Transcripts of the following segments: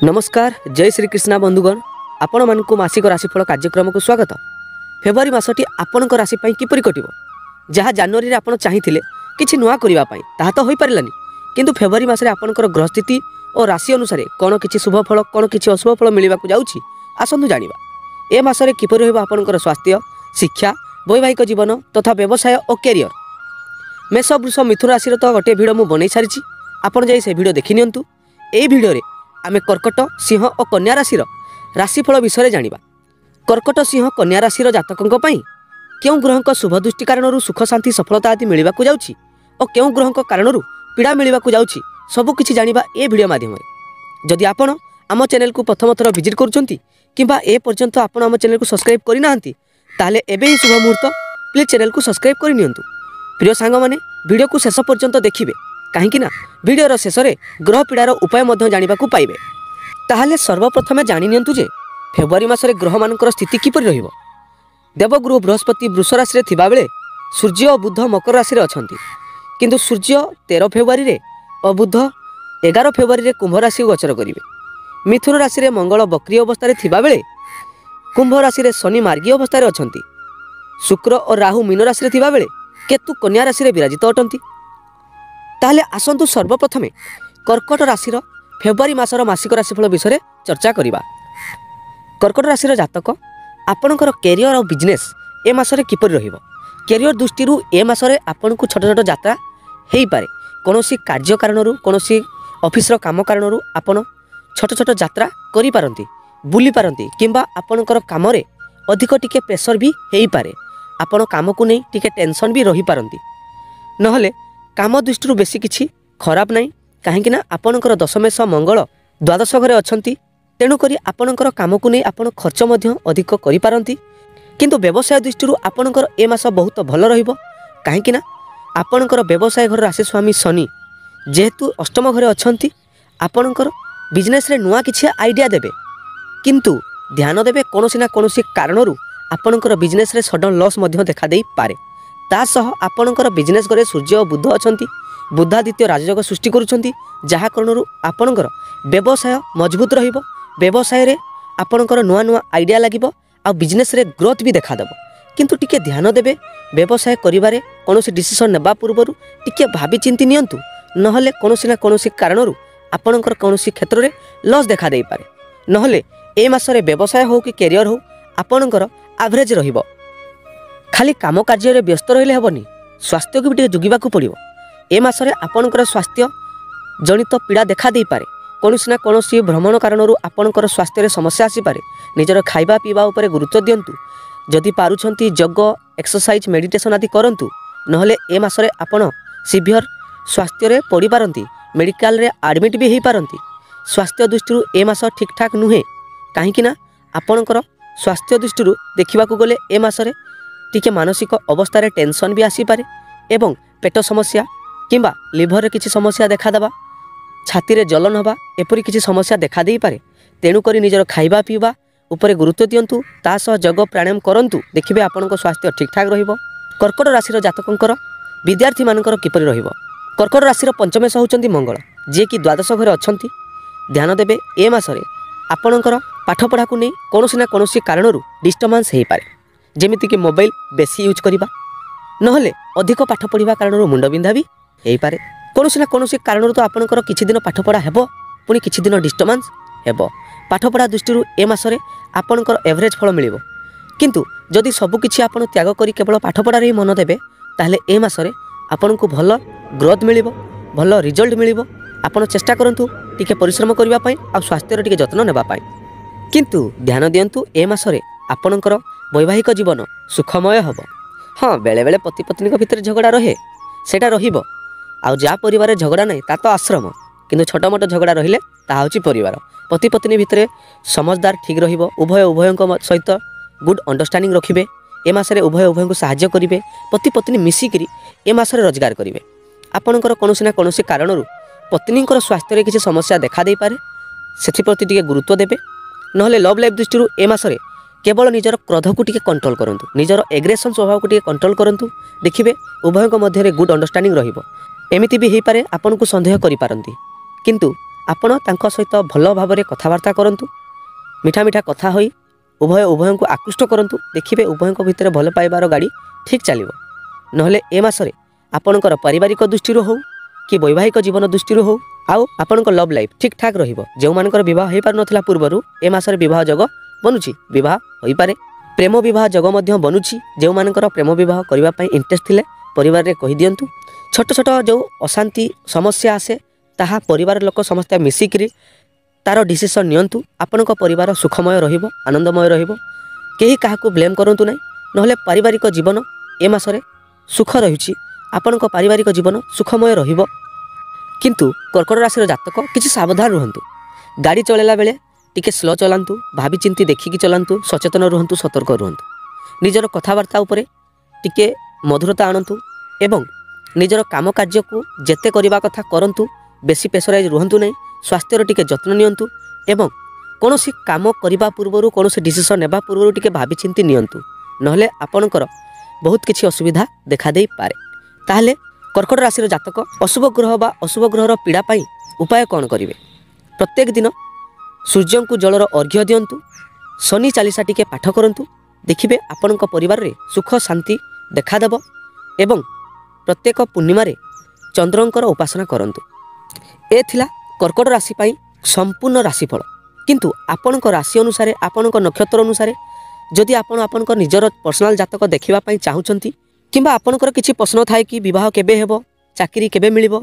नमस्कार जय श्री कृष्णा बंधुगण आपण मानक मासिक राशिफल कार्यक्रम को स्वागत। फेब्रुआरी मासटी आपणक राशि किपरि कटिबो जहाँ जनवरी रे आपण चाहिथिले किछि नुआ करिबा पई ताहा तो होई पारलानी, किंतु फेब्रुआरी मासरे आपणकर ग्रह स्थिति और राशि अनुसार कोन किछि शुभ फल कोन किछि अशुभ फल मिलिबा को जाउछि आसंतु जानिबा। ए मासरे किपरि होइबा आपणकर स्वास्थ्य, शिक्षा, वैवाहिक जीवन तथा व्यवसाय और कैरियर। मेष वृष मिथुन राशि तो गोटे भिडियो मु बनै सारिछि, आपण जाई से भिडियो देखि नियंतु। एई भिडियो रे आमे कर्कट, सिंह और कन्या राशिर राशिफल विषय जानिबा। कर्कट, सिंह, कन्या राशिर जातकंक पई केउ ग्रहक शुभ दृष्टि कारणरू सुख शांति सफलता आदि मिलिबा को जाउछि और केउ ग्रहक कारणरू पीड़ा मिलिबा को जाउछि सब किछि जानिबा ए भिडियो माध्यम रे। जदि आपण आम चैनल को प्रथम थर विजिट करूछंती किंबा ए पर्यंत आपण आम चैनल को सब्सक्राइब करि नाहंती ताले एबे ही शुभ मुहूर्त प्लीज चैनल को सब्सक्राइब करि नियंतु। प्रिय सांग माने वीडियो को शेष पर्यंत देखिबे कहीं वीडियोर शेष में ग्रह पीड़ार उपाय जाना पाइबे। ताहले सर्वप्रथमे जानि नियंतु जे फेब्रुआरी मासरे ग्रह मानकर स्थिति किपरि रहिबो। देवगुरु बृहस्पति वृष राशि रे थिबा बेले सूर्य और बुध मकर राशि रे अछंती, किंतु सूर्य 13 फेब्रुआरी रे और बुध 11 फेब्रुआरी रे कुंभ राशि गोचर करिवे। मिथुन राशि रे मंगल बक्री अवस्था रे थिबा बेले कुंभ राशि रे शनि मार्गी अवस्था रे अछंती। शुक्र और राहु मीन राशि रे थिबा बेले केतु कन्या राशि रे विराजित अटंती। ताहले आसंतु सर्वप्रथमे कर्कट राशिर फेब्रुआरी मासर मासिक राशिफल विषय चर्चा करिबा। कर्कट राशिर जातक आपणकर कैरियर और बिजनेस ए मासरे किपरि रहिबो। कैरियर दृष्टि ए मासरे आपनकु छोट छोट यात्रा हेई पारे। कोनोसी कार्य कारणरू कोनोसी ऑफिसर काम कारणरू आपण छोट छोट यात्रा करि पारंती, बुली पारंती, किंबा आपणकर काम रे अधिक टिके प्रेशर भी हेई पारे। आपण काम को नै टिके टेंशन भी रही पारंती। नहले काम दृष्टि बेसी किछि खराब नहीं, कहीं आपणकर दशमेश मंगल द्वादश घरे अछंती। तेणुकरी आपणकर काम को नहीं आपण खर्च मध्य अधिक करि पारंती। किंतु व्यवसाय दृष्टि आपणकर ए मास बहुत भल रहिबो, कहीं आपणकर व्यवसाय घर राशि स्वामी शनि जेहेतु अष्टम घरे अछंती आपणकर बिजनेस रे नुआ किछि आइडिया देबे, किंतु ध्यान देबे कोनोसी ना कोनोसी कारणरू आपणकर बिजनेस रे सडन लॉस मध्य देखा देई पारे। तासह आपणकर बिजनेस घरे सूर्य और बुध अछंती। बुधादित्य राजयोग सृष्टि करुछंती, जहा कारणरू आपणकर व्यवसाय मजबूत रहिबो। व्यवसाय रे आपणकर नुआ नुआ आइडिया लागिबो आ बिजनेस रे ग्रोथ भी देखा देबो। किंतु टिके ध्यान देबे व्यवसाय करिबारे कोनोसी डिसिजन नेबा पूर्वरु टिके भाबी चिंती नियंतु, नहले कोनोसी ना कोनोसी कारणरू आपणकर कोनोसी क्षेत्र रे लॉस देखा देई पारे। नहले ए मासरे व्यवसाय हो कि कैरियर हो आपणकर एवरेज रहिबो। खाली काम कार्य रे व्यस्त रहिले हेबनी, स्वास्थ्य को भी जुगिबा को पड़िबो। ए मासरे आपणकर स्वास्थ्य जनित पीड़ा देखा देई पारे। कोनोसी ना कोनोसी भ्रमण कारणरू आपणकर स्वास्थ्य रे समस्या आसी पारे। निजर खाइबा पीबा उपरे गुरुत्व दियंतु। जदि पारुछंती योग, एक्सरसाइज, मेडिटेशन आदि करंतु, नहले ए मासरे आपण सिवियर स्वास्थ्य रे पड़ी पारंती, मेडिकल रे एडमिट भी हेई पारंती। स्वास्थ्य दृष्टि ए मास ठीक ठाक नुहे, कहीं आपणकर स्वास्थ्य दृष्टि देखा गले ए मासरे टिके मानसिक अवस्था रे टेंशन भी आसी पारे एवं पेट समस्या किंबा लिभर रे किछि समस्या देखा देबा, छाती रे जलन हवा एपरि किछि समस्या देखा देई पारे। तेणु करी निजर खाइबा पीबा उपरे गुरुत्व दियंतु, तासह योग प्राणायाम करंतु, देखिबे आपनक स्वास्थ्य ठीक ठाक रहिबो। कर्कट राशिर जातकंकर विद्यार्थी मानकर किपरि रहिबो। कर्कट राशिर पंचमेश होउचंती मंगल, जे कि द्वादश घरे अछंती। ध्यान देबे ए मासरे आपनकर पाठ पढ़ा को नहीं कोनोसी ना कोनोसी कारणरू डिस्टर्बेंस हेई पारे, जेमिति कि मोबाइल बेसी यूज करिबा, नहले अधिक पाठ पढ़िबा कारणरू मुंड बिंधा भी हेई पारे। कोनोसी ना कोनोसी कारणरू तो आपनकर किछि दिन पाठ पढ़ा हेबो, पुनी किछि दिन डिस्टर्बेंस हेबो। पाठ पढ़ा दृष्टि ए मासरे आपनकर एवरेज फल मिलिबो, किंतु जदि सब किछि आपण त्याग करी केवल पाठ पढ़ारे ही मन देबे ताहले ए मासरे आपनकु भल ग्रोथ मिलिबो, भल रिजल्ट मिलिबो। आपण चेष्टा करंतु टिके परिश्रम करिबा पई आ स्वास्थ्यर टिके जत्न नेबा पई। किंतु ध्यान दियंतु ए मासरे आपनकर वैवाहिक जीवन सुखमय हबो। हाँ, बेले बेले पति पत्नी भितर झगड़ा रहे, सेटा रहिबो। आ जा परिवार झगड़ा नहीं ता तो आश्रम, किंतु छोट मोट झगड़ा रहिले ता होची परिवार। पति पत्नी भितर समझदार ठीक रहिबो। उभय उभयंक सहित गुड अंडरस्टैंडिंग रखिबे। ए मासरे उभय उभय को सहाय्य करिवे। पति पत्नी मिसिकरी ए मासरे रोजगार करिवे। आपणकर कोनोसी ना कोनोसी कारणरू पत्नींकर स्वास्थ्य रे किछि समस्या देखा देई पारे, सेथि प्रति टिके गुरुत्व देबे। नहले लव लाइफ दृष्टि ए मासरे केवल निजर क्रोध को टिके कंट्रोल करंतु, निजर एग्रेशन स्वभाव को टिके कंट्रोल करंतु, देखिबे उभयंक मध्य गुड अंडरस्टैंडिंग रहिबो। एमिति भी हेई पारे आपन को संदेह करि पारंती, किंतु ଆପଣ ତାଙ୍କ ସହିତ ଭଲ ଭାବରେ କଥାବାର୍ତ୍ତା କରନ୍ତୁ। ମିଠା ମିଠା କଥା ହୋଇ ଉଭୟଙ୍କୁ ଆକୃଷ୍ଟ କରନ୍ତୁ। ଦେଖିବେ ଉଭୟଙ୍କ ଭିତରେ ଭଲ ପାଇବାର ଗାଡ଼ି ଠିକ୍ ଚାଲିବ। ନହେଲେ ଏ ମାସରେ ଆପଣଙ୍କର ପାରିବାରିକ ଦୃଷ୍ଟିରୁ ହେଉ କି ବୈବାହିକ ଜୀବନ ଦୃଷ୍ଟିରୁ ହେଉ ଆଉ ଆପଣଙ୍କ ଲଭ୍ ଲାଇଫ୍ ଠିକ୍ ଠାକ୍ ରହିବ। ଯେଉଁମାନଙ୍କର ବିବାହ ହୋଇପାରୁନଥିଲା ପୂର୍ବରୁ ଏ ମାସରେ ବିବାହ ଯୋଗ ବନୁଛି, ବିବାହ ହୋଇପାରେ। ପ୍ରେମ ବିବାହ ଯୋଗ ମଧ୍ୟ ବନୁଛି। ଯେଉଁମାନଙ୍କର ପ୍ରେମ ବିବାହ କରିବା ପାଇଁ ଇଣ୍ଟରେଷ୍ଟ ଥିଲେ ପରିବାରରେ କହିଦିଅନ୍ତୁ। ଛୋଟ ଛୋଟ ଯେଉଁ ଅଶାନ୍ତି ସମସ୍ୟା ଆସେ ତାହା ପରିବାର ଲୋକ ସମସ୍ତେ ମିଶିକିରି ତାର ଡିସିସନ୍ ନିଅନ୍ତୁ। ଆପଣଙ୍କ ପରିବାର ସୁଖମୟ ରହିବ, ଆନନ୍ଦମୟ ରହିବ। କେହି କାହାକୁ ବ୍ଲେମ୍ କରନ୍ତୁ ନାହିଁ। ନହେଲେ ପାରିବାରିକ ଜୀବନ ଏ ମାସରେ ସୁଖ ରହିଛି, ଆପଣଙ୍କ ପାରିବାରିକ ଜୀବନ ସୁଖମୟ ରହିବ। କିନ୍ତୁ କର୍କଟ ରାଶିର ଜାତକ କିଛି ସାବଧାନ ରୁହନ୍ତୁ। ଗାଡ଼ି ଚଳାଇଲା ବେଳେ ଟିକେ ସ୍ଲୋ ଚଲାନ୍ତୁ, ଭାବିଚିନ୍ତି ଦେଖିକି ଚଲାନ୍ତୁ, ସଚେତନ ରୁହନ୍ତୁ, ସତର୍କ ରୁହନ୍ତୁ। ନିଜର କଥାବାର୍ତ୍ତା ଉପରେ ଟିକେ ମଧୁରତା ଆଣନ୍ତୁ ଏବଂ ନିଜର କାମ କାର୍ଯ୍ୟକୁ ଯେତେ କରିବା କଥା କରନ୍ତୁ। ବେଶୀ ପ୍ରେସରାଇଜ୍ ରୁହନ୍ତୁ ନାହିଁ। ସ୍ୱାସ୍ଥ୍ୟର ଟିକେ ଯତ୍ନ ନିଅନ୍ତୁ ଏବଂ କୌଣସି କାମ କରିବା ପୂର୍ବରୁ କୌଣସି ଡିସିସନ୍ ନେବା ପୂର୍ବରୁ ଟିକେ ଭାବିଚିନ୍ତି ନିଅନ୍ତୁ। ନହେଲେ ଆପଣଙ୍କର ବହୁତ କିଛି ଅସୁବିଧା ଦେଖାଦେଇପାରେ। ତାହେଲେ କର୍କଟ ରାଶିର ଜାତକ ଅଶୁଭ ଗ୍ରହ ବା ଅଶୁଭ ଗ୍ରହର ପୀଡ଼ା ପାଇଁ ଉପାୟ କ'ଣ କରିବେ? ପ୍ରତ୍ୟେକ ଦିନ ସୂର୍ଯ୍ୟଙ୍କୁ ଜଳର ଅର୍ଘ୍ୟ ଦିଅନ୍ତୁ। ଶନି ଚାଳିଶା ଟିକେ ପାଠ କରନ୍ତୁ। ଦେଖିବେ ଆପଣଙ୍କ ପରିବାରରେ ସୁଖ ଶାନ୍ତି ଦେଖାଦେବ ଏବଂ ପ୍ରତ୍ୟେକ ପୂର୍ଣ୍ଣିମାରେ ଚନ୍ଦ୍ରଙ୍କର ଉପାସନା କରନ୍ତୁ। ଏ ଥିଲା କର୍କଟ ରାଶି ପାଇଁ ସମ୍ପୂର୍ଣ୍ଣ ରାଶିଫଳ। କିନ୍ତୁ ଆପଣଙ୍କ ରାଶି ଅନୁସାରେ, ଆପଣଙ୍କ ନକ୍ଷତ୍ର ଅନୁସାରେ ଯଦି ଆପଣ ଆପଣଙ୍କ ନିଜର ପର୍ସନାଲ ଜାତକ ଦେଖିବା ପାଇଁ ଚାହୁଁଛନ୍ତି କିମ୍ବା ଆପଣଙ୍କର କିଛି ପ୍ରଶ୍ନ ଥାଏ କି ବିବାହ କେବେ ହେବ, ଚାକିରି କେବେ ମିଳିବ,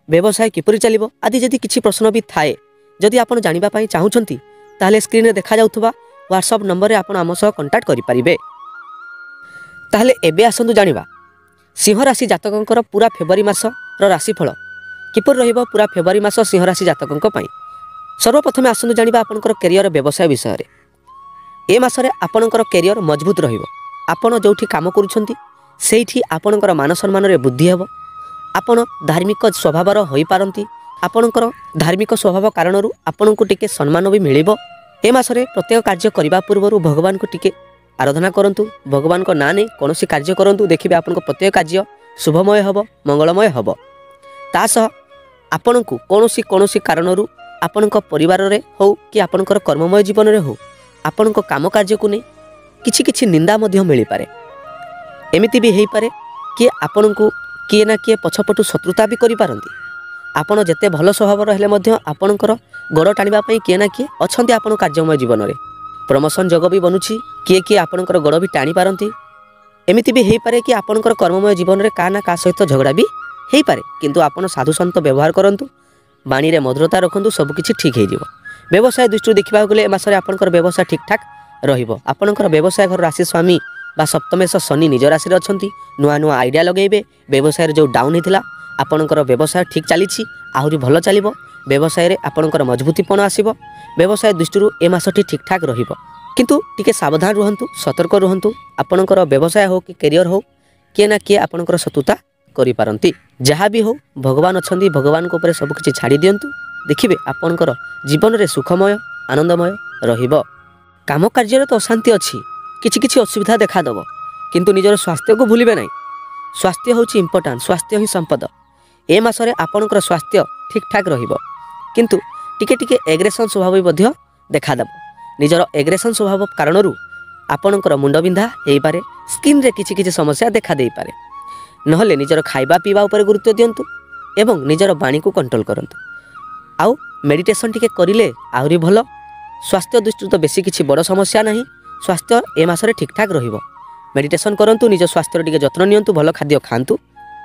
ବ୍ୟବସାୟ କିପରି ଚାଲିବ ଆଦି ଯଦି କିଛି ପ୍ରଶ୍ନ ବି ଥାଏ, ଯଦି ଆପଣ ଜାଣିବା ପାଇଁ ଚାହୁଁଛନ୍ତି ତାହେଲେ ସ୍କ୍ରିନରେ ଦେଖାଯାଉଥିବା ହ୍ୱାଟ୍ସଆପ୍ ନମ୍ବରରେ ଆପଣ ଆମ ସହ କଣ୍ଟାକ୍ଟ କରିପାରିବେ। ତାହେଲେ ଏବେ ଆସନ୍ତୁ ଜାଣିବା ସିଂହ ରାଶି ଜାତକଙ୍କର ପୁରା ଫେବୃଆରୀ ମାସର ରାଶିଫଳ କିପରି ରହିବ ପୁରା ଫେବୃଆରୀ ମାସ ସିଂହ ରାଶି ଜାତକଙ୍କ ପାଇଁ। ସର୍ବପ୍ରଥମେ ଆସନ୍ତୁ ଜାଣିବା ଆପଣଙ୍କର କ୍ୟାରିୟର ବ୍ୟବସାୟ ବିଷୟରେ। ଏ ମାସରେ ଆପଣଙ୍କର କ୍ୟାରିୟର ମଜବୁତ ରହିବ। ଆପଣ ଯେଉଁଠି କାମ କରୁଛନ୍ତି ସେଇଠି ଆପଣଙ୍କର ମାନ ସମ୍ମାନରେ ବୃଦ୍ଧି ହେବ। ଆପଣ ଧାର୍ମିକ ସ୍ୱଭାବର ହୋଇପାରନ୍ତି। ଆପଣଙ୍କର ଧାର୍ମିକ ସ୍ୱଭାବ କାରଣରୁ ଆପଣଙ୍କୁ ଟିକେ ସମ୍ମାନ ବି ମିଳିବ। ଏ ମାସରେ ପ୍ରତ୍ୟେକ କାର୍ଯ୍ୟ କରିବା ପୂର୍ବରୁ ଭଗବାନଙ୍କୁ ଟିକେ ଆରାଧନା କରନ୍ତୁ। ଭଗବାନଙ୍କ ନାଁ ନେଇ କୌଣସି କାର୍ଯ୍ୟ କରନ୍ତୁ। ଦେଖିବେ ଆପଣଙ୍କ ପ୍ରତ୍ୟେକ କାର୍ଯ୍ୟ ଶୁଭମୟ ହେବ, ମଙ୍ଗଳମୟ ହେବ। ତା ସହ ଆପଣଙ୍କୁ କୌଣସି କାରଣରୁ ଆପଣଙ୍କ ପରିବାରରେ ହେଉ କି ଆପଣଙ୍କର କର୍ମମୟ ଜୀବନରେ ହେଉ ଆପଣଙ୍କ କାମ କାର୍ଯ୍ୟକୁ ନେଇ କିଛି ନିନ୍ଦା ମଧ୍ୟ ମିଳିପାରେ। ଏମିତି ବି ହେଇପାରେ କି ଆପଣଙ୍କୁ କିଏ ନା କିଏ ପଛପଟୁ ଶତ୍ରୁତା ବି କରିପାରନ୍ତି। ଆପଣ ଯେତେ ଭଲ ସ୍ୱଭାବର ହେଲେ ମଧ୍ୟ ଆପଣଙ୍କର ଗୋଡ଼ ଟାଣିବା ପାଇଁ କିଏ ନା କିଏ ଅଛନ୍ତି ଆପଣଙ୍କ କାର୍ଯ୍ୟମୟ ଜୀବନରେ। ପ୍ରମୋସନ୍ ଯୋଗ ବି ବନୁଛି। କିଏ ଆପଣଙ୍କର ଗୋଡ଼ ବି ଟାଣିପାରନ୍ତି। ଏମିତି ବି ହେଇପାରେ କି ଆପଣଙ୍କର କର୍ମମୟ ଜୀବନରେ କାହା ନା କାହା ସହିତ ଝଗଡ଼ା ବି ହେଇପାରେ। କିନ୍ତୁ ଆପଣ ସାଧୁସନ୍ଥ ବ୍ୟବହାର କରନ୍ତୁ, ବାଣୀରେ ମଧୁରତା ରଖନ୍ତୁ, ସବୁକିଛି ଠିକ୍ ହେଇଯିବ। ବ୍ୟବସାୟ ଦୃଷ୍ଟିରୁ ଦେଖିବାକୁ ଗଲେ ଏ ମାସରେ ଆପଣଙ୍କର ବ୍ୟବସାୟ ଠିକ୍ଠାକ୍ ରହିବ। ଆପଣଙ୍କର ବ୍ୟବସାୟ ଘର ରାଶି ସ୍ୱାମୀ ବା ସପ୍ତମେଶ ଶନି ନିଜ ରାଶିରେ ଅଛନ୍ତି। ନୂଆ ଆଇଡ଼ିଆ ଲଗାଇବେ। ବ୍ୟବସାୟରେ ଯେଉଁ ଡାଉନ୍ ହେଇଥିଲା ଆପଣଙ୍କର ବ୍ୟବସାୟ ଠିକ୍ ଚାଲିଛି, ଆହୁରି ଭଲ ଚାଲିବ। ବ୍ୟବସାୟରେ ଆପଣଙ୍କର ମଜବୁତିପଣ ଆସିବ। ବ୍ୟବସାୟ ଦୃଷ୍ଟିରୁ ଏ ମାସଟି ଠିକ୍ଠାକ୍ ରହିବ। କିନ୍ତୁ ଟିକେ ସାବଧାନ ରୁହନ୍ତୁ, ସତର୍କ ରୁହନ୍ତୁ। ଆପଣଙ୍କର ବ୍ୟବସାୟ ହେଉ କି କ୍ୟାରିୟର ହେଉ କିଏ ନା କିଏ ଆପଣଙ୍କର ଶତ୍ରୁତା କରିପାରନ୍ତି। ଯାହା ବି ହେଉ ଭଗବାନ ଅଛନ୍ତି, ଭଗବାନଙ୍କ ଉପରେ ସବୁକିଛି ଛାଡ଼ି ଦିଅନ୍ତୁ। ଦେଖିବେ ଆପଣଙ୍କର ଜୀବନରେ ସୁଖମୟ ଆନନ୍ଦମୟ ରହିବ। କାମ କାର୍ଯ୍ୟରେ ତ ଅଶାନ୍ତି ଅଛି, କିଛି ଅସୁବିଧା ଦେଖାଦେବ। କିନ୍ତୁ ନିଜର ସ୍ୱାସ୍ଥ୍ୟକୁ ଭୁଲିବେ ନାହିଁ। ସ୍ୱାସ୍ଥ୍ୟ ହେଉଛି ଇମ୍ପୋର୍ଟାଣ୍ଟ। ସ୍ୱାସ୍ଥ୍ୟ ହିଁ ସମ୍ପଦ। ଏ ମାସରେ ଆପଣଙ୍କର ସ୍ୱାସ୍ଥ୍ୟ ଠିକ୍ଠାକ୍ ରହିବ। କିନ୍ତୁ ଟିକେ ଏଗ୍ରେସନ୍ ସ୍ୱଭାବ ବି ମଧ୍ୟ ଦେଖାଦେବ। ନିଜର ଏଗ୍ରେସନ୍ ସ୍ୱଭାବ କାରଣରୁ ଆପଣଙ୍କର ମୁଣ୍ଡବିନ୍ଧା ହେଇପାରେ, ସ୍କିନ୍ରେ କିଛି ସମସ୍ୟା ଦେଖାଦେଇପାରେ। ନହେଲେ ନିଜର ଖାଇବା ପିଇବା ଉପରେ ଗୁରୁତ୍ୱ ଦିଅନ୍ତୁ ଏବଂ ନିଜର ବାଣୀକୁ କଣ୍ଟ୍ରୋଲ କରନ୍ତୁ। ଆଉ ମେଡ଼ିଟେସନ୍ ଟିକେ କରିଲେ ଆହୁରି ଭଲ। ସ୍ୱାସ୍ଥ୍ୟ ଦୃଷ୍ଟିରୁ ତ ବେଶୀ କିଛି ବଡ଼ ସମସ୍ୟା ନାହିଁ। ସ୍ୱାସ୍ଥ୍ୟ ଏ ମାସରେ ଠିକ୍ଠାକ୍ ରହିବ। ମେଡ଼ିଟେସନ୍ କରନ୍ତୁ, ନିଜ ସ୍ୱାସ୍ଥ୍ୟର ଟିକେ ଯତ୍ନ ନିଅନ୍ତୁ, ଭଲ ଖାଦ୍ୟ ଖାଆନ୍ତୁ,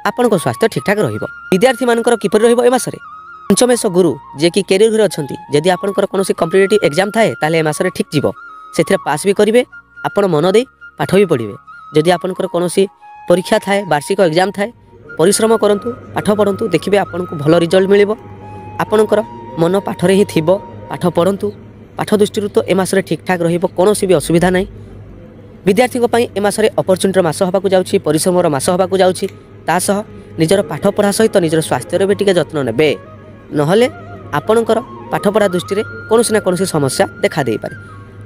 ଆପଣଙ୍କ ସ୍ୱାସ୍ଥ୍ୟ ଠିକ୍ଠାକ୍ ରହିବ। ବିଦ୍ୟାର୍ଥୀମାନଙ୍କର କିପରି ରହିବ ଏ ମାସରେ? ପଞ୍ଚମେଶ ଗୁରୁ ଯିଏକି କ୍ୟାରିୟର ଘରେ ଅଛନ୍ତି, ଯଦି ଆପଣଙ୍କର କୌଣସି କମ୍ପିଟେଟିଭ୍ ଏକ୍ଜାମ୍ ଥାଏ ତାହେଲେ ଏ ମାସରେ ଠିକ୍ ଯିବ। ସେଥିରେ ପାସ୍ ବି କରିବେ, ଆପଣ ମନ ଦେଇ ପାଠ ବି ପଢ଼ିବେ। ଯଦି ଆପଣଙ୍କର କୌଣସି ପରୀକ୍ଷା ଥାଏ, ବାର୍ଷିକ ଏକ୍ଜାମ୍ ଥାଏ, ପରିଶ୍ରମ କରନ୍ତୁ, ପାଠ ପଢ଼ନ୍ତୁ, ଦେଖିବେ ଆପଣଙ୍କୁ ଭଲ ରିଜଲ୍ଟ ମିଳିବ। ଆପଣଙ୍କର ମନ ପାଠରେ ହିଁ ଥିବ। ପାଠ ପଢ଼ନ୍ତୁ। ପାଠ ଦୃଷ୍ଟିରୁ ତ ଏ ମାସରେ ଠିକ୍ଠାକ୍ ରହିବ, କୌଣସି ବି ଅସୁବିଧା ନାହିଁ। ବିଦ୍ୟାର୍ଥୀଙ୍କ ପାଇଁ ଏ ମାସରେ ଅପରଚୁନିଟିର ମାସ ହେବାକୁ ଯାଉଛି, ପରିଶ୍ରମର ମାସ ହେବାକୁ ଯାଉଛି। ତା ସହ ନିଜର ପାଠପଢ଼ା ସହିତ ନିଜର ସ୍ୱାସ୍ଥ୍ୟର ବି ଟିକେ ଯତ୍ନ ନେବେ। ନହେଲେ ଆପଣଙ୍କର ପାଠପଢ଼ା ଦୃଷ୍ଟିରେ କୌଣସି ନା କୌଣସି ସମସ୍ୟା ଦେଖାଦେଇପାରେ।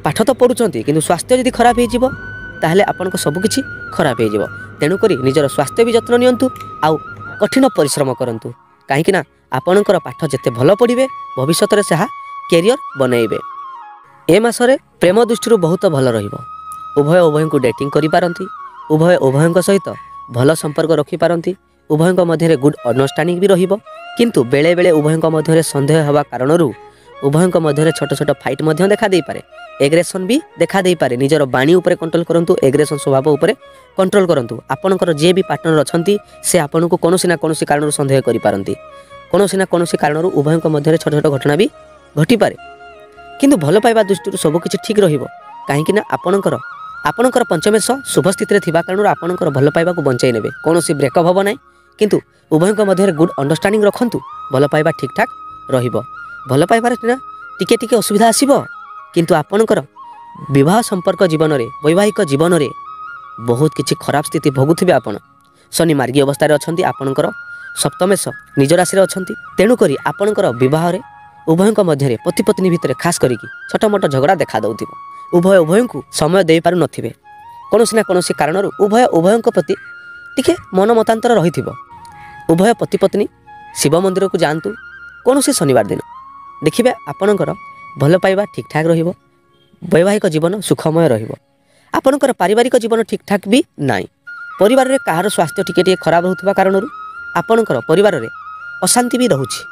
ପାଠ ତ ପଢ଼ୁଛନ୍ତି କିନ୍ତୁ ସ୍ୱାସ୍ଥ୍ୟ ଯଦି ଖରାପ ହେଇଯିବ ତାହେଲେ ଆପଣଙ୍କ ସବୁକିଛି ଖରାପ ହେଇଯିବ। ତେଣୁକରି ନିଜର ସ୍ୱାସ୍ଥ୍ୟ ବି ଯତ୍ନ ନିଅନ୍ତୁ ଆଉ କଠିନ ପରିଶ୍ରମ କରନ୍ତୁ। कहीं आपणकर पाठ जिते भल पढ़े भविष्य में से कैरियर बनइबे। ए मासरे प्रेम दृष्टि बहुत भल उभय उभय को डेटिंग करिपारंती, उभय उभय सहित भल संपर्क रखिपारंती, उभय मध्य गुड अंडरस्टैंडिंग भी रहिबो। किंतु बेले बेले उभय मध्य संदेह हवा कारण उभय मध्य छोट छोट फाइट देखा दे पारे, एग्रेसन भी देखा दे पारे। निजर बाणी उपरे कंट्रोल करंतु, एग्रेसन स्वभाव उपरे कंट्रोल करंतु। आपणकर जे भी पार्टनर अछंती से आपन को कोनोसी ना कोनोसी कारण संदेह करि पारंती, कोनोसी ना कोनोसी कारण उभय मध्य छोट छोट घटना भी घटी पारे। किंतु भल पाइबा दृष्टि सबकिछि ठीक रहिबो, कहीं आपणकर पंचमेश शुभ स्थिति थिबा कारण आपणकर भल पाइबा को बंचाई नेबे, कोनोसी ब्रेकअप हबो नै। किंतु उभय मध्य गुड अंडरस्टैंडिंग रखंतु, भल पाइबा ठीक ठाक रहिबो। भल पाइबार टिके टिके असुविधा आसीबो, किंतु आपणकर विवाह संपर्क जीवन रे वैवाहिक जीवन रे बहुत किछि खराब स्थिति भोगुथिबे। आपण शनि मार्गी अवस्था रे अछंती, आपणकर सप्तमेश निज राशि रे अछंती, तेणु करी आपणकर विवाह रे उभयक मध्य पति पत्नी भितर खास करिकी छोट मोट झगड़ा देखा दउथिबो। उभय उभय को समय दे पारु नथिबे, कोनोसी ना कोनोसी कारण उभय उभयक प्रति टिके मन मतांतर रहिथिबो। उभय पति पत्नी शिव मंदिर को जातु कोनोसी शनिवार दिन, देखिबे आपणकर भल पाइबा ठीक ठाक रहिबो, वैवाहिक जीवन सुखमय रहिबो। आपणकर पारिवारिक जीवन ठीक ठाक भी नाई, परिवार रे कहार स्वास्थ्य टिके टिके खराब होउथबा कारण आपणकर परिवार रे अशांति भी रहुछि,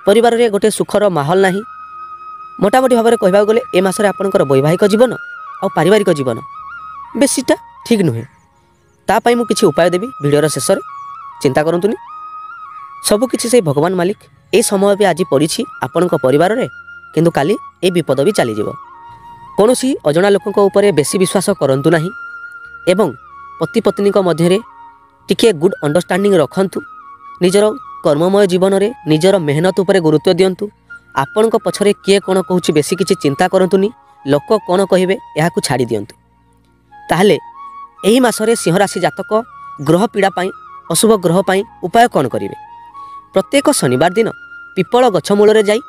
परिवार रे गोटे सुखर माहौल नाही। मोटामोटी भाव में कहबा गले ए मासरे आपणकर वैवाहिक जीवन आ पारिवारिक जीवन बेसीटा ठीक नुहे। तापाई मु किछि उपाय देबी वीडियोर शेष रे, चिंता करंतुनी। सबकिछि से भगवान मालिक ए समय भी आज पड़ी आपणक परिवार रे, किंतु काली ए विपद भी चली जीवो। कोनोसी अजणा लोकक उपरे बेसी विश्वास करंतु नाही एवं पति पत्नी मध्य टिके गुड अंडरस्टैंडिंग रखंतु। निजर कर्ममय जीवन रे निजर मेहनत उपरे गुरुत्व दियंतु। आपणक पछरे किए कोन कहूछि बेसी किछि चिंता करंतुनी, लोक कोन कहिबे एहाकु छाड़ी दियंतु। ताहले एही मासरे सिंह राशि जातक ग्रह पीड़ा पाई अशुभ ग्रह पाई उपाय कोन करिवे? प्रत्येक शनिवार दिन पिपल गछ मूल रे जाई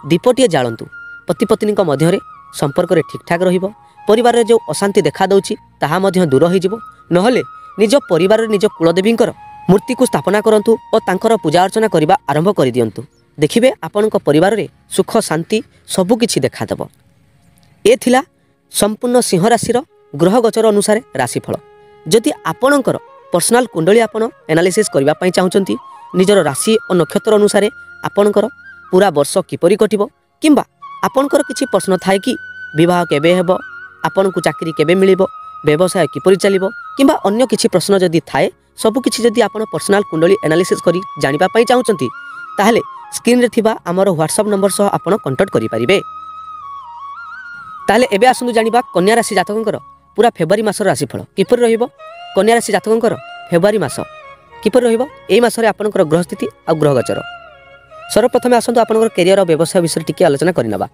दीपटिए जालंतु। पति पत्नी मध्य संपर्क रे ठीक ठाक रहिबो, परिवार रे जो अशांति देखा दउछि ताहा मध्य दूर होई जिवो। नहले निज परिवार रे निज कुलदेवींकर मूर्ति को स्थापना करंतु और तांकर पूजा अर्चना करबा आरंभ कर दियंतु। देखिबे आपणक परिवार रे सुख शांति सबु किछि देखा देबो। ए थिला संपूर्ण सिंह राशि ग्रह गोचर अनुसार राशिफल। जदि आपणकर पर्सनाल कुंडली आपण एनालिसिस करबा पई चाहुचंती, निजर राशि और नक्षत्र अनुसार आपणकर पूरा वर्ष किपरि कटिबो, किंबा आपणकर किछि प्रश्न थाए कि विवाह केबे हेबो, आपणकु चाकरी केबे मिलिबो, व्यवसाय किपरि चलिबो, किंबा अन्य किछि प्रश्न जदि थाए सबु किछि जदि आपण पर्सनाल कुंडली एनालिसिस करी जानिबा पई चाहुचंती, ताहले स्क्रीन रे थिबा हमर व्हाट्सएप नंबर सह आपण कांटेक्ट करि परिबे। ताहले एबे आसुनु जानिबा कन्या राशि जातकंकर पूरा फेब्रुआरी मासर राशिफल किपरि रहिबो। कन्या राशि जातकंकर फेब्रुआरी मास किपरि रहिबो, एई मासरे आपणकर ग्रह स्थिति आ ग्रह गोचर। सर्वप्रथम आसंतु आपणकर करियर और व्यवसाय विषय टिके आलोचना करिनबा।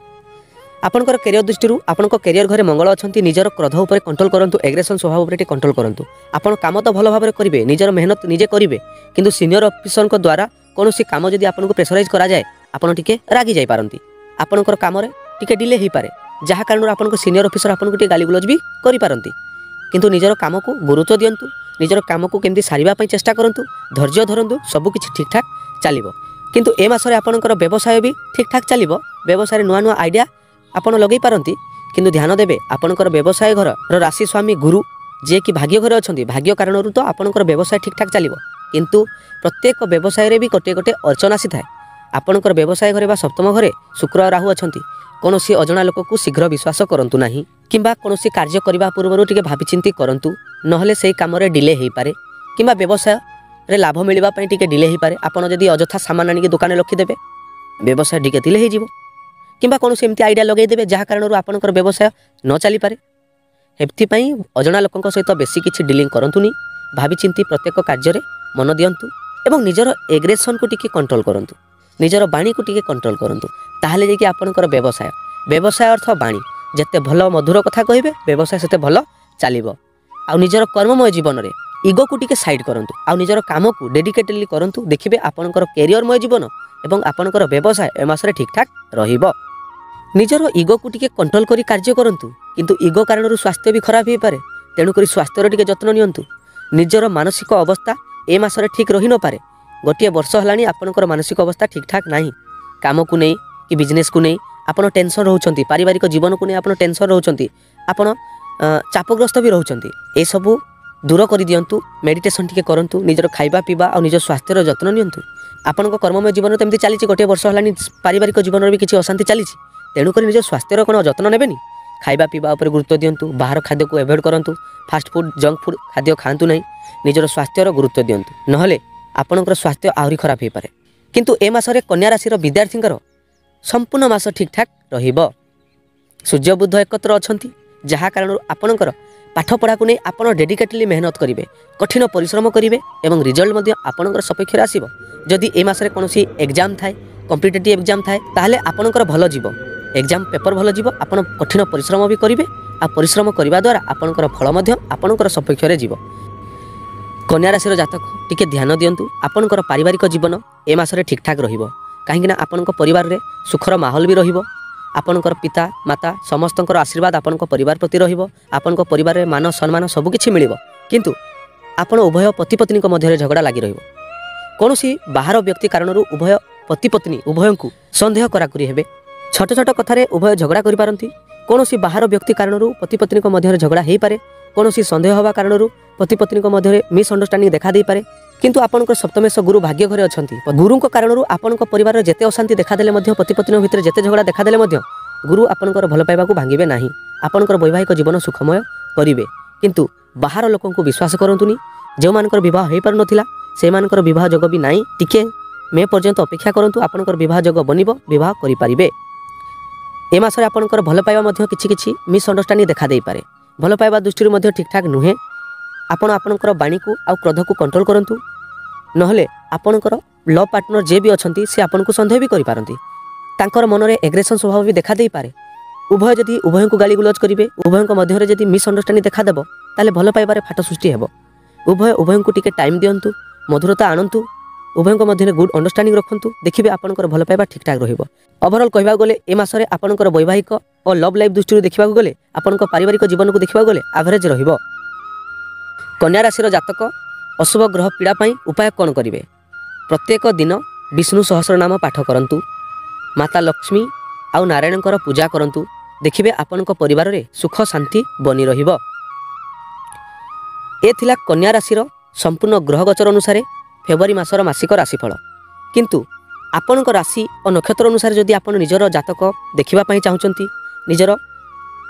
आपणकर करियर दृष्टि आपणकर करियर घरे मंगल अछंती, निजर क्रोध उपरे कंट्रोल करंतु, एग्रेशन स्वभाव उपरे टिके कंट्रोल करंतु। आपण काम तो भल भाबरे करिवे, निजर मेहनत निजे करिवे, किंतु सीनियर ऑफिसर को द्वारा कोनोसी काम जदि आपनको प्रेशराइज करा जाए आपण टिके रागी जाई पारंती। आपणकर काम रे टिके डिले ही पारे, जहा कारण आपनको सीनियर ऑफिसर आपनको टिके गाली गुलज भी करि पारंती। किंतु निजर काम को गुरुत्व दियंतु, निजर काम को केमती सारिबा पई चेष्टा करंतु, धैर्य धरंतु, सब किछि ठीक ठाक चलिबो। किंतु ए मासरे आपणकर व्यवसाय भी ठीक ठाक चलिबो। व्यवसाय नुआ नुआ आइडिया आपण लगै पारंती, किंतु ध्यान देबे आपणकर व्यवसाय घर राशि स्वामी गुरु जे कि भाग्य घर अछंती, भाग्य कारण तो आपणकर व्यवसाय ठीक ठाक चलिबो। किंतु प्रत्येक व्यवसाय रे भी गोटे गोटे अर्चना आसी थाए। आपणकर व्यवसाय घरे बा सप्तम घरे शुक्र राहु अछंती, कोनोसी अजणा लोक को शीघ्र विश्वास करंतु नाही, किंबा कोनोसी कार्य करबा पूर्वरु टिके भाबी चिंती करंतु, नहले सेही काम रे डिले हेई पारे, किंबा व्यवसाय रे लाभ मिलवा पई टिके डिले हेई पारे। आपण जदि अजथा सामान आनी के दुकान रखी देबे, व्यवसाय टिके डिले हेई जिवो, किंबा कोनोसी एमती आइडिया लगै देबे जहा कारण आपणकर व्यवसाय न चली पारे। हेप्ति पई अजणा लोकक सहित बेसी किछि डीलिंग करंतुनी, भाबी चिंती प्रत्येक कार्य रे मन दियंतु एवं निजर एग्रेशन को टिके कंट्रोल करंतु, निजर बाणी को टिके कंट्रोल करंतु। ताहले जे कि आपणकर व्यवसाय, व्यवसाय अर्थ बाणी, जेते भल मधुर कथा कहिबे व्यवसाय सेते भल चलिबो। आ निजर कर्ममय जीवन रे ईगो को टिके साइड करंतु, आ निजर काम को डेडिकेटेडली करंतु। देखिबे आपणकर कैरियरमय जीवन एवं आपणकर व्यवसाय ए मासरे ठीक ठाक रहिबो। निजर ईगो को टिके कंट्रोल करी कार्य करंतु, किंतु ईगो कारण स्वास्थ्य भी खराब हे पारे, तेणु करी स्वास्थ्यर टिके जत्न नियंतु। निजर मानसिक अवस्था ए मासरे ठीक रही न पारे, गोटे वर्ष है आपंकर मानसिक अवस्था ठीक ठाक ना काम को नहीं कि बिजनेस को नहीं आपन टेंशन रोचंती पारिवारिक जीवन को नहीं आपन टेंशन रोचंती आपन चापग्रस्त भी रोचंती ए सबू दूर कर दिंतु मेडिटेशन टिके करंतु निजर खाइबा पीवा और निज स्वास्थ्यर जत्न नियंतु आपन कर्ममय जीवन तो एमती चली गोटे वर्ष है पारिवारिक जीवन भी किसी अशांति चली तेणुक निज स्वास्थ्यर कौन जत्न नेबेनी खाइबा पीवा उपर गुरुत्व दिंतु बाहर खाद्य को एवॉइड करंतु फास्ट फूड जंक फूड खाद्य खातु नहीं निजर स्वास्थ्यर गुरुत्व दिंतु नहले आपणकर स्वास्थ्य आहरी खराब हो पारे किंतु ए मासरे कन्या राशि विद्यार्थींकर संपूर्ण मास ठीक ठाक रहिबो सूर्य बुध एकत्र अछंती जहा कारण आपणकर पाठ पढ़ा को नहीं आपन डेडिकेटली मेहनत करेंगे कठिन परिश्रम करेंगे एवं रिजल्ट मध्य आपणकर सपेक्ष आसीबो जदि ए मासरे कोनोसी एग्जाम थाए कॉम्पिटिटिव एग्जाम थाए ताहले आपणकर भल जीवो एग्जाम पेपर भल जीवो आपण कठिन परिश्रम भी करेंगे आ परिश्रम करने द्वारा आपणकर फल मध्य आपणकर सपेक्ष रे जीवो कन्या राशि जातक टिके ध्यान दियंतु आपणकर पारिवारिक जीवन ए मासरे ठीक ठाक रहिबो कहीं आपणक परिवार रे सुखर माहौल भी रहिबो आपणकर पिता माता समस्तଙ୍କର आशीर्वाद आपणक परिवार प्रति रहिबो आपणक परिवार रे मान सम्मान सब किछि मिलिबो किंतु आपण उभय पति पत्नी मध्य झगड़ा लगी रहिबो कोनोसी बाहर व्यक्ति कारणरू उभय पति पत्नी उभयंकु संदेह कराकुरी हेबे छोट छोट कथारे उभय झगड़ा करि पारंती कोनोसी बाहर व्यक्ति कारणरू पति पत्नी मध्य झगड़ा हेई पारे कोनोसी संदेह हवा कारणरू पति पत्नी मध्य मिसअंडरस्टैंडिंग देखा दे पारे किंतु आपणकर सप्तमेश गुरु भाग्य घरे अछंती गुरु कारणरू आपणक परिवार जेते अशांति देखा देले मध्य पति पत्नी भितर जेते झगड़ा देखा देले मध्य गुरु आपणकर भल पाइबा को भांगिबे नाही आपणकर वैवाहिक जीवन सुखमय करिवे किंतु बाहर लोकन को विश्वास करंतुनी जो मानकर विवाह हेई पार नथिला से मानकर विवाह जग भी नाही टिके मे पर्यंत अपेक्षा करंतु आपणकर विवाह जग बनिबो विवाह करि पारिबे ए मासरे आपणकर भल पाइबा मध्य किछि किछि मिसअंडरस्टैंडिंग देखा देई पारे भल पाइबा दृष्टि मध्य ठीक ठाक नुहे आपण आपणकर बाणी को आ क्रोध को कंट्रोल करंतु नहले आपणकर लव पार्टनर जे भी अछंती से आपन को संदेह भी करि पारंती तांकर मन रे एग्रेशन स्वभाव भी देखा दे पारे उभय जदि उभय को गाली गुलज करिवे उभय को मध्य रे जदि मिसअंडरस्टैंडिंग देखा देबो ताले भल पाइबारे फाट सृष्टि हेबो उभय को टिके टाइम दियंतु मधुरता आणंतु उभय को मध्य गुड अंडरस्टैंडिंग रखंतु देखिबे आपणकर भल पाइबा ठीक ठाक रहिबो ओवरऑल कहबा गले ए मासरे आपणकर वैवाहिक और लव लाइफ दृष्टि देखबा गले आपणकर पारिवारिक जीवन को देखबा गले एवरेज रहिबो कन्या राशि जातक अशुभ ग्रह पीड़ा पाई उपाय कौन करेंगे प्रत्येक दिन विष्णु सहस्रनाम पाठ करंतु माता लक्ष्मी आउ नारायणकर पूजा करंतु देखिबे आपनक परिवार रे सुख शांति बनी रहिबो ए थिला कन्या राशि संपूर्ण ग्रह गोचर अनुसार फेब्रुआरी मासर मासिक राशिफल किंतु आपनक राशि और नक्षत्र अनुसार जदि आपण निजर जातक देखिबा पाई चाहुचंती निजर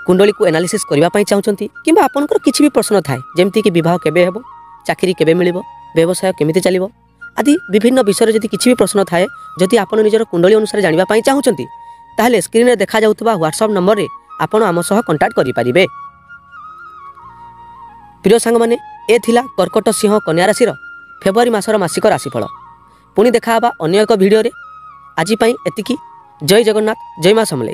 कुंडली को एनालिसिस करबा पाई चाहुचंती किंबा आपनकर किछि भी प्रश्न थाए जेमति कि विवाह केबे हेबो चाकरी केबे मिलिबो व्यवसाय केमिति चलिबो आदि विभिन्न विषय जदि किछि भी प्रश्न थाए जदि आपण निजर कुंडली अनुसार जानिबा पाई चाहुचंती ताहले स्क्रीन रे देखा जाउतबा व्हाट्सएप नंबर रे आपण आम सह कांटेक्ट करि परिबे प्रिय सांग माने ए थिला कर्कट सिंह कन्या राशि फेब्रुआरी मासर मासिक राशिफल पुणी देखा अन्य एक वीडियो रे आज पई एतिकी जय जगन्नाथ जय मां समले।